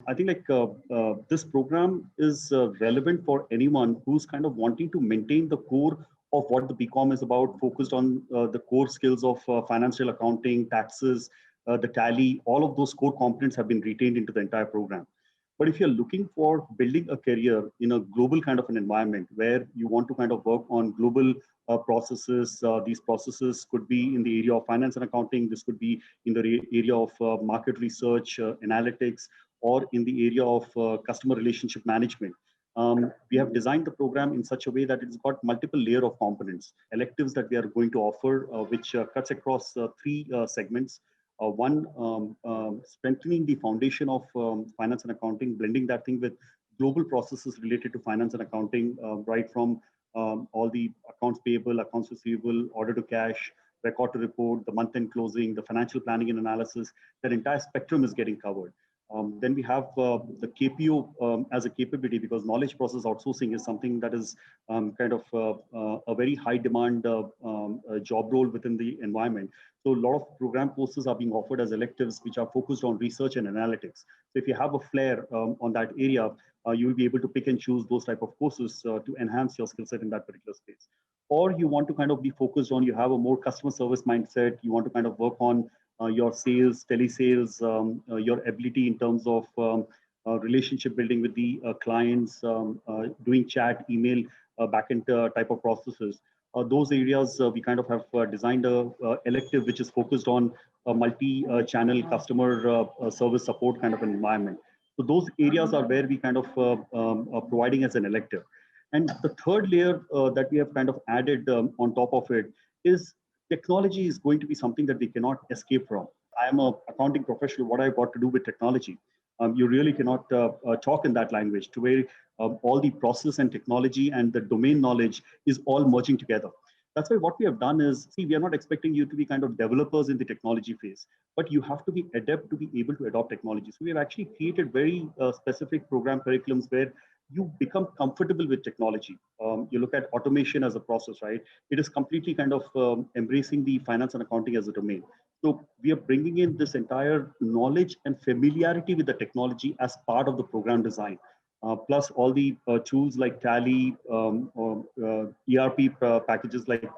I think this program is relevant for anyone who's kind of wanting to maintain the core of what the BCom is about, focused on the core skills of financial accounting, taxes, the tally. All of those core components have been retained into the entire program. But if you're looking for building a career in a global kind of an environment where you want to kind of work on global processes, these processes could be in the area of finance and accounting, this could be in the area of market research, analytics, or in the area of customer relationship management. We have designed the program in such a way that it's got multiple layer of components, electives that we are going to offer, which cuts across three segments. One, strengthening the foundation of finance and accounting, blending that thing with global processes related to finance and accounting, right from all the accounts payable, accounts receivable, order to cash, record to report, the month end closing, the financial planning and analysis. That entire spectrum is getting covered. Then we have the KPO as a capability, because knowledge process outsourcing is something that is kind of a very high demand job role within the environment. So a lot of program courses are being offered as electives, which are focused on research and analytics. So if you have a flair on that area, you will be able to pick and choose those type of courses to enhance your skill set in that particular space. Or you want to kind of be focused on, you have a more customer service mindset, you want to kind of work on your sales, telesales, your ability in terms of relationship building with the clients, doing chat, email, backend type of processes. Those areas we kind of have designed a elective which is focused on a multi-channel customer service support kind of an environment. So those areas are where we kind of are providing as an elective. And the third layer that we have kind of added on top of it is technology is going to be something that they cannot escape from. I am a accounting professional. What I've got to do with technology? You really cannot talk in that language to where all the process and technology and the domain knowledge is all merging together. That's why what we have done is, see, we are not expecting you to be kind of developers in the technology phase, but you have to be adept to be able to adopt technology. So we have actually created very specific program curriculums where you become comfortable with technology. You look at automation as a process, right? It is completely kind of embracing the finance and accounting as a domain. So we are bringing in this entire knowledge and familiarity with the technology as part of the program design. Plus all the tools like Tally, ERP packages like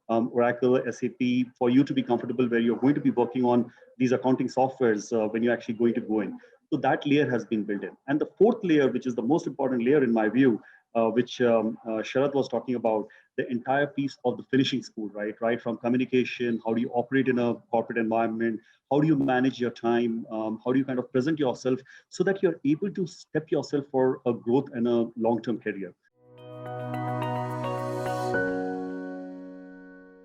Oracle, SAP, for you to be comfortable where you're going to be working on these accounting softwares when you're actually going to go in. So that layer has been built in. And the fourth layer, which is the most important layer in my view, which Sharad was talking about, the entire piece of the finishing school, right? Right from communication, how do you operate in a corporate environment? How do you manage your time? How do you kind of present yourself so that you're able to step yourself for a growth and a long-term career?